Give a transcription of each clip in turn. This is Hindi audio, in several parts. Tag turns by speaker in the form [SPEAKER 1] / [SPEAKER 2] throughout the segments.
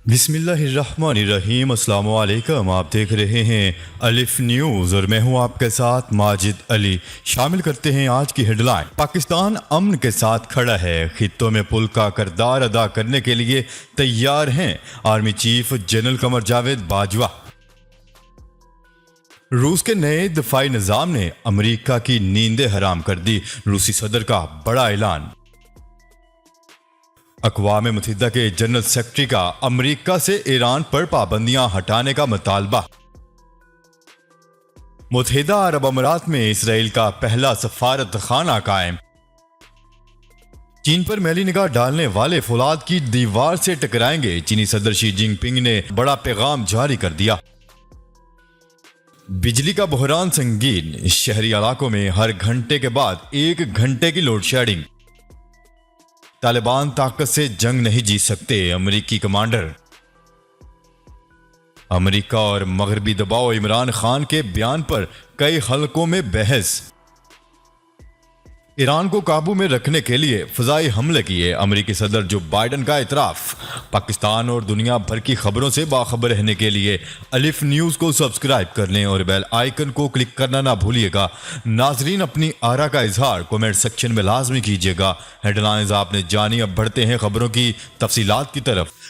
[SPEAKER 1] बिस्मिल्लाहिर्रहमानिर्रहीम। अस्सलाम वालेकुम। आप देख रहे हैं अलिफ न्यूज़ और मैं हूं आपके साथ माजिद अली। शामिल करते हैं आज की हेडलाइन। पाकिस्तान अमन के साथ खड़ा है, खित्तों में पुल का किरदार अदा करने के लिए तैयार हैं army chief general Qamar Javed Bajwa. रूस के नए दफाई निज़ाम ने अमेरिका की नींदें हराम कर दी, रूसी सदर का बड़ा ऐलान। अक़वाम मुत्तहिदा के जनरल सेक्रेटरी का अमेरिका से ईरान पर पाबंदियां हटाने का मुतालबा। मुत्तहिदा अरब अमीरात में इसराइल का पहला सफारत खाना कायम। चीन पर मैली निगाह डालने वाले फौलाद की दीवार से टकराएंगे, चीनी सदर शी जिनपिंग ने बड़ा पैगाम जारी कर दिया। बिजली का बहरान संगीन, शहरी इलाकों में हर घंटे के बाद 1 घंटे की लोड शेडिंग। तालिबान ताकत से जंग नहीं जीत सकते, अमेरिकी कमांडर। अमेरिका और मगरबी दबाव, इमरान खान के बयान पर कई हलकों में बहस। ईरान को काबू में रखने के लिए फजाई हमले किए, अमेरिकी सदर जो बाइडन का इतराफ। पाकिस्तान और दुनिया भर की खबरों से बाखबर रहने के लिए अलिफ न्यूज़ को सब्सक्राइब कर लें और बेल आइकन को क्लिक करना ना भूलिएगा। नाजरीन, अपनी आरा का इजहार कमेंट सेक्शन में लाजमी कीजिएगा। हेडलाइंस आपने जानी, अब बढ़ते हैं खबरों की तफसीलात की तरफ।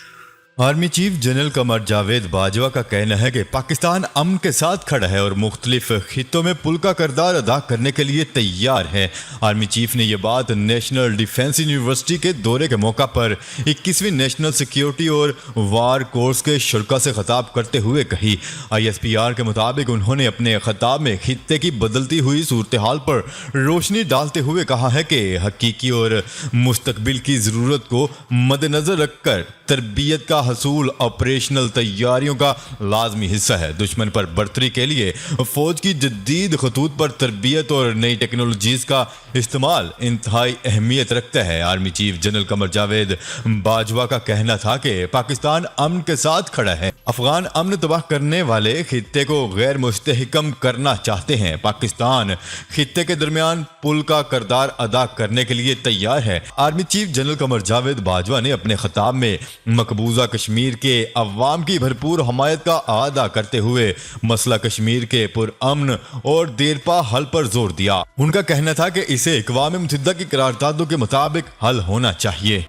[SPEAKER 1] Army chief general Qamar Javed Bajwa का कहना है कि पाकिस्तान अमन के साथ खड़ा है और मुख्तलिफ खित्तों में पुल का किरदार अदा करने के लिए तैयार है। आर्मी चीफ ने यह बात नेशनल डिफेंस यूनिवर्सिटी के दौरे के मौका पर 21वीं नेशनल सिक्योरिटी और वार कोर्स के शुरा से खिताब करते हुए कही। ISPR के मुताबिक उन्होंने अपने खिताब में खित्ते की बदलती हुई सूरत हाल पर रोशनी डालते हुए कहा है कि हकीकी और मुस्तकबिल की ज़रूरत को मद्देनजर रखकर तरबियत का हसूल ऑपरेशनल तैयारियों का लाजमी हिस्सा है। दुश्मन पर बर्तरी के लिए फौज की जदीद खतूत पर तरबियत और नई टेक्नोलॉजीज का इस्तेमाल इंतहाई अहमियत रखता है। Army chief general Qamar Javed Bajwa का कहना था कि पाकिस्तान अमन के साथ खड़ा है, अफगान अमन तबाह करने वाले खित्ते को गैर मुस्तहकम करना चाहते हैं। पाकिस्तान खित्ते के दरमियान पुल का किरदार अदा करने के लिए तैयार है। Army chief general Qamar Javed Bajwa ने अपने खिताब में मकबूजा कश्मीर के अवाम की भरपूर हमायत का अदा करते हुए मसला कश्मीर के पुरअमन और देरपा हल पर जोर दिया। उनका कहना था कि इसे अक़वाम मुत्तहिदा की करारदादों के मुताबिक हल होना चाहिए।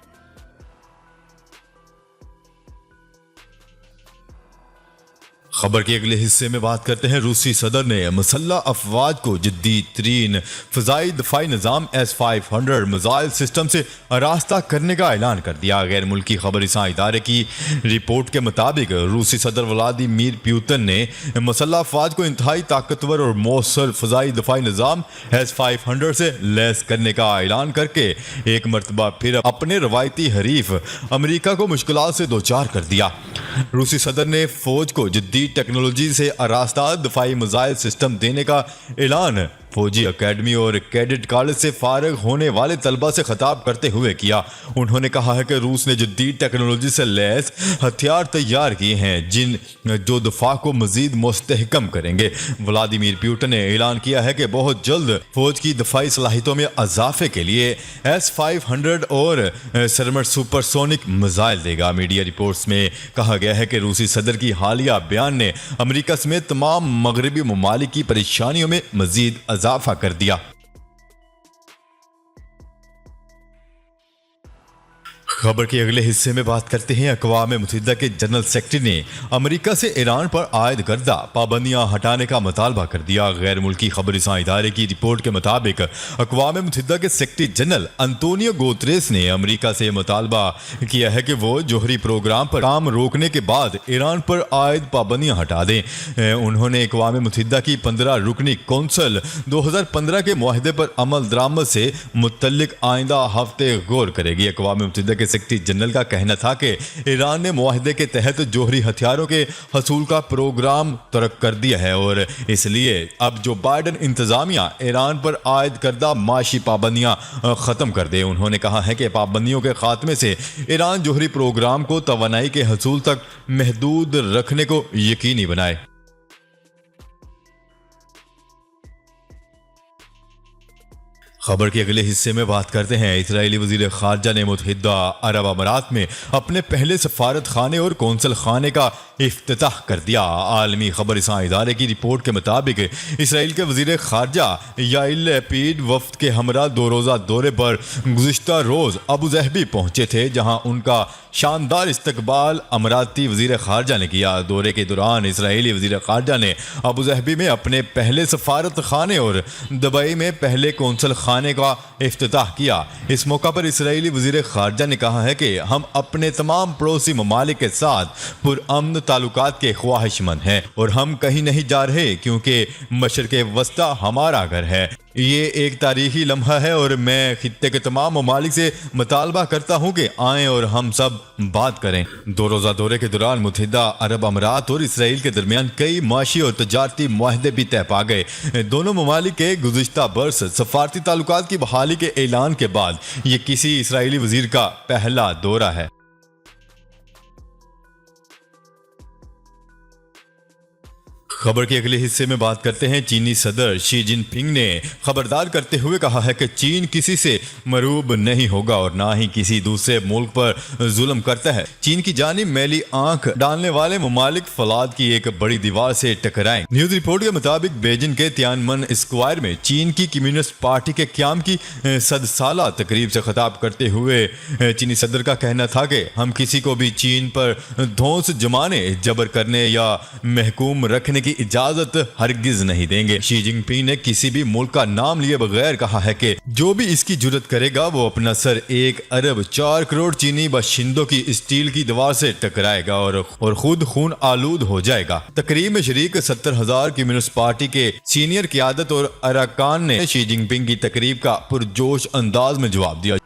[SPEAKER 1] खबर के अगले हिस्से में बात करते हैं। रूसी सदर ने मुसल्लह अफवाज को जदीद तरीन फ़ज़ाई दफ़ाई निज़ाम S-500 मिज़ाइल सिस्टम से आरास्ता करने का ऐलान कर दिया। गैर मुल्की खबरसां इदारे की रिपोर्ट के मुताबिक रूसी सदर व्लादिमीर पुतिन ने मुसल्लह अफवाज को इंतहाई ताकतवर और मौसर फ़ज़ाई दफ़ाई निज़ाम S-500 से लैस करने का ऐलान करके एक मरतबा फिर अपने रवायती हरीफ अमेरिका को मुश्किलात से दोचार कर दिया। रूसी सदर ने फौज को जदीद टेक्नोलॉजी से आरास्ता दफाई मिसाइल सिस्टम देने का ऐलान फौजी अकेडमी और कैडेट कॉलेज से फारिग होने वाले तलबा से खिताब करते हुए किया। उन्होंने कहा है कि रूस ने जदीद टेक्नोलॉजी से लैस हथियार तैयार किए हैं जो दफा को मजीद मुस्तहकम करेंगे। व्लादिमीर पुतिन ने ऐलान किया है कि बहुत जल्द फौज की दफाई सलाहियतों में इजाफे के लिए S-500 और सरमट सुपरसोनिक मिसाइल देगा। मीडिया रिपोर्ट्स में कहा गया है कि रूसी सदर की हालिया बयान ने अमेरिका समेत तमाम मगरबी ममालिक की परेशानियों में मजीद इजाफा कर दिया। खबर के अगले हिस्से में बात करते हैं। अक़वाम मुत्तहिदा के जनरल सेक्रेटरी ने अमेरिका से ईरान पर आयद करदा पाबंदियां हटाने का मुतालबा कर दिया। गैर मुल्की खबरसां इदारे की रिपोर्ट के मुताबिक अक़वाम मुत्तहिदा के सेक्रेटरी जनरल अंतोनियो गुतेरेस ने अमेरिका से मुतालबा किया है कि वो जोहरी प्रोग्राम पर काम रोकने के बाद ईरान पर आयद पाबंदियां हटा दें। उन्होंने अक़वाम मुत्तहिदा की 15 रुकनी कौंसल 2015 के मुआहदे पर अमल दरामद से मुतल्लिक आइंदा हफ्ते गौर करेगी। अक़वाम मुत्तहिदा के सेक्रेटरी जनरल का कहना था कि ईरान ने मुआहदे के तहत जोहरी हथियारों के हसूल का प्रोग्राम तर्क कर दिया है और इसलिए अब जो बाइडन इंतजामिया ईरान पर आयद करदा माशी पाबंदियां ख़त्म कर दे। उन्होंने कहा है कि पाबंदियों के खात्मे से ईरान जोहरी प्रोग्राम को तवानाई के हसूल तक महदूद रखने को यकीनी बनाए। खबर के अगले हिस्से में बात करते हैं। इजरायली वजीर खारजा ने मुत्तहिदा अरब अमारात में अपने पहले सफारत खाने और कौंसल खाने का इफ्तिताह कर दिया। आलमी खबरसां इदारे की रिपोर्ट के मुताबिक इसराइल के वजीर खारजा याइर लैपिड वफ्द के हमरा 2 रोज़ा दौरे पर गुज़िश्ता रोज़ अबू ज़हबी पहुंचे थे, जहां उनका शानदार इस्तकबाल अमराती वजीर खारजा ने किया। दौरे के दौरान इसराइली वजीर खारजा ने अबू ज़हबी में अपने पहले सफारत खाने और दुबई में पहले कौंसल खाने का इफ्तिताह किया। इस मौका पर इसराइली वजीर खारजा ने कहा है कि हम अपने तमाम पड़ोसी ममालिक के साथ पुरअमन ताल्लुकात के ख्वाहिशमंद हैं और हम कहीं नहीं जा रहे, क्योंकि मशरिक़ वस्ता हमारा घर है। ये एक तारीखी लम्हा है और मैं खित्ते के तमाम ममालिक से मुतालबा करता हूँ कि आएँ और हम सब बात करें। 2 रोज़ा दौरे के दौरान मुत्तहिदा अरब अमारात और इसराइल के दरमियान कई माशी और तजारती मुआहदे भी तय पा गए। दोनों ममालिक के गुज़िश्ता बरस सफारती ताल्लुकात की बहाली के ऐलान के बाद ये किसी इसराइली वजीर का पहला दौरा है। खबर के अगले हिस्से में बात करते हैं। चीनी सदर शी जिनपिंग ने खबरदार करते हुए कहा है कि चीन किसी से मरूब नहीं होगा और ना ही किसी दूसरे मुल्क पर जुल्म करता है। चीन की जानिब मैली आंख डालने वाले ममालिक फलाद की एक बड़ी दीवार से टकराएं। न्यूज रिपोर्ट के मुताबिक बेजिंग के तियानमन स्क्वायर में चीन की कम्युनिस्ट पार्टी के क्याम की 100 साला तकरीब से खिताब करते हुए चीनी सदर का कहना था कि हम किसी को भी चीन पर धौंस जमाने, जबर करने या महकूम रखने की इजाजत हरगिज नहीं देंगे। शी जिनपिंग ने किसी भी मुल्क का नाम लिए बगैर कहा है कि जो भी इसकी जुर्रत करेगा वो अपना सर 1 अरब 4 करोड़ चीनी बाशिंदों की स्टील की दीवार से टकराएगा और खुद खून आलूद हो जाएगा। तकरीब में शरीक 70,000 कम्युनिस्ट पार्टी के सीनियर क़यादत और अरकान ने शी जिनपिंग की तकरीब का पुरजोश अंदाज में जवाब दिया।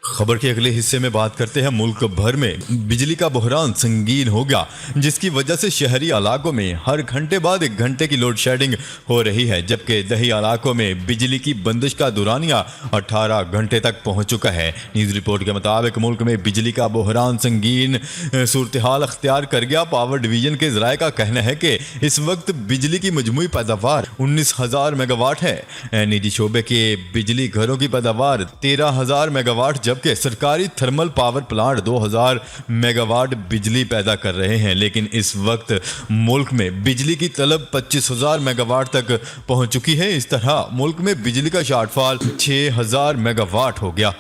[SPEAKER 1] खबर के अगले हिस्से में बात करते हैं। मुल्क भर में बिजली का बहरान संगीन हो गया, जिसकी वजह से शहरी इलाकों में हर घंटे बाद 1 घंटे की लोड शेडिंग हो रही है, जबकि दही इलाकों में बिजली की बंदिश का दुरानिया 18 घंटे तक पहुंच चुका है। न्यूज़ रिपोर्ट के मुताबिक मुल्क में बिजली का बहरान संगीन सूरत हाल अख्तियार कर गया। पावर डिवीजन के ज़राए का कहना है कि इस वक्त बिजली की मजमूई पैदावार 19,000 मेगावाट है। निजी शोबे के बिजली घरों की पैदावार 13,000 मेगावाट, जबकि सरकारी थर्मल पावर प्लांट 2000 मेगावाट बिजली पैदा कर रहे हैं। लेकिन इस वक्त मुल्क में बिजली की तलब 25,000 मेगावाट तक पहुंच चुकी है। इस तरह मुल्क में बिजली का शॉर्टफॉल 6,000 मेगावाट हो गया।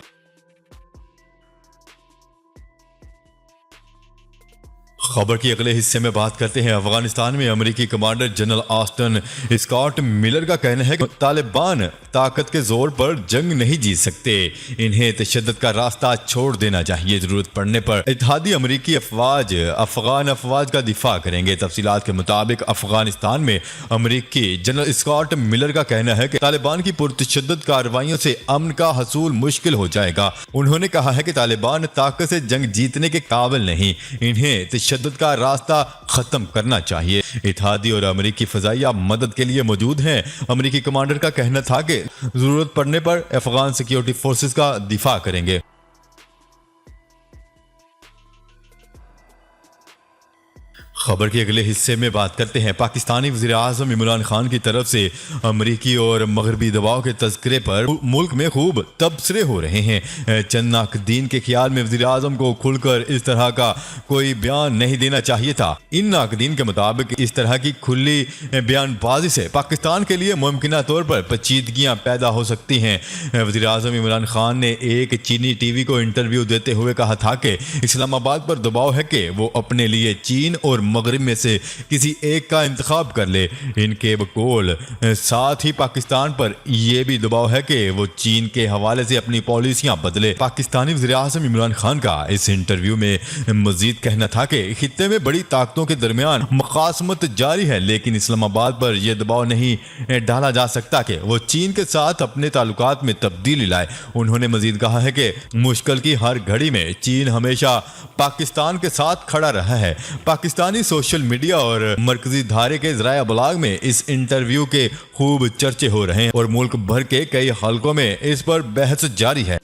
[SPEAKER 1] खबर के अगले हिस्से में बात करते हैं। अफगानिस्तान में अमेरिकी commander general Austin Scott Miller का कहना है कि तालिबान ताकत के जोर पर जंग नहीं जीत सकते, इन्हें तशद्दुद का रास्ता छोड़ देना चाहिए। जरूरत पड़ने पर इत्तेहादी अमेरिकी अफवाज अफगान अफवाज का दिफा करेंगे। तफसीलात के मुताबिक अफगानिस्तान में अमेरिकी जनरल स्कॉट मिलर का कहना है कि तालिबान की पुरतशद्दुद कार्रवाइयों से अमन का हसूल मुश्किल हो जाएगा। उन्होंने कहा है कि तालिबान ताकत से जंग जीतने के काबिल नहीं, इन्हें तशद्दुद का रास्ता खत्म करना चाहिए। इत्तेहादी और अमेरिकी फजाइया मदद के लिए मौजूद हैं। अमेरिकी कमांडर का कहना था कि जरूरत पड़ने पर अफगान सिक्योरिटी फोर्सेस का दिफा करेंगे। खबर के अगले हिस्से में बात करते हैं। पाकिस्तानी वज़ीर-ए-आज़म इमरान खान की तरफ से अमरीकी और मगरबी दबाव के तज़किरे पर मुल्क में खूब तबसरे हो रहे हैं। चंद नाकदीन के ख्याल में वज़ीर-ए-आज़म को खुलकर इस तरह का कोई बयान नहीं देना चाहिए था। इन नाकदीन के मुताबिक इस तरह की खुली बयानबाजी से पाकिस्तान के लिए मुमकिन तौर पर पेचीदगियाँ पैदा हो सकती हैं। वज़ीर-ए-आज़म इमरान खान ने एक चीनी टीवी को इंटरव्यू देते हुए कहा था कि इस्लामाबाद पर दबाव है कि वो अपने लिए चीन और मगरब में से किसी एक का इंतखाब कर ले। इनके बकौल साथ ही पाकिस्तान पर यह भी दबाव है कि वो चीन के हवाले से अपनी पॉलिसियां बदले। पाकिस्तानी वज़ीर-ए-आज़म इमरान खान का इस इंटरव्यू में मजीद कहना था कि खित्ते में बड़ी ताकतों के दरमियान मुकासमत जारी है, लेकिन इस्लामाबाद पर यह दबाव नहीं डाला जा सकता कि वो चीन के साथ अपने ताल्लुकात में तब्दीली लाए। उन्होंने मजीद कहा है कि मुश्किल की हर घड़ी में चीन हमेशा पाकिस्तान के साथ खड़ा रहा है। पाकिस्तानी सोशल मीडिया और मरकजी धारे के ज़राए अबलाग में इस इंटरव्यू के खूब चर्चे हो रहे हैं और मुल्क भर के कई हलकों में इस पर बहस जारी है।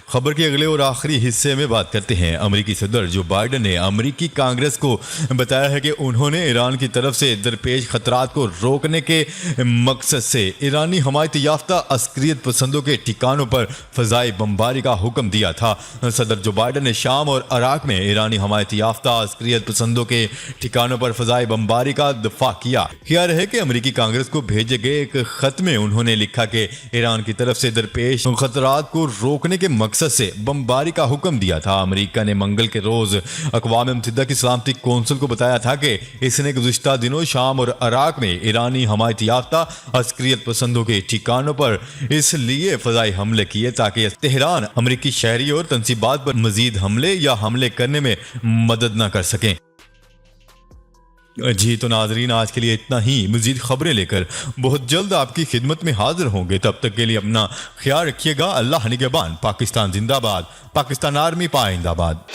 [SPEAKER 1] खबर के अगले और आखिरी हिस्से में बात करते हैं। अमेरिकी सदर जो बाइडेन ने अमेरिकी कांग्रेस को बताया है कि उन्होंने ईरान की तरफ से दरपेश खतरात को रोकने के मकसद से ईरानी हमायत याफ्ता अस्करियत पसंदों के ठिकानों पर फजाई बमबारी का हुक्म दिया था। सदर जो बाइडेन ने शाम और इराक में ईरानी हमायत याफ्ता अस्करियत पसंदों के ठिकानों पर फजाई बमबारी का दफा किया। ख्याल है कि अमेरिकी कांग्रेस को भेजे गए एक खत में उन्होंने लिखा कि ईरान की तरफ से दरपेश खतरात को रोकने के मकसद से बमबारी का हुक्म दिया था। अमेरिका ने मंगल के रोज अक़वाम मुत्तहिदा की सलामती कौंसिल को बताया था कि इसने गुज़िश्ता दिनों शाम और इराक में ईरानी हमायत याफ्ता अस्करियत पसंदों के ठिकानों पर इसलिए फजाई हमले किए ताकि तेहरान अमेरिकी शहरी और तंसीबात पर मजीद हमले या हमले करने में मदद न कर सकें। जी तो नाजरीन, आज के लिए इतना ही। मजीद खबरें लेकर बहुत जल्द आपकी खिदमत में हाजिर होंगे। तब तक के लिए अपना ख्याल रखिएगा। अल्लाह निगहबान। पाकिस्तान जिंदाबाद। पाकिस्तान आर्मी पाइंदाबाद।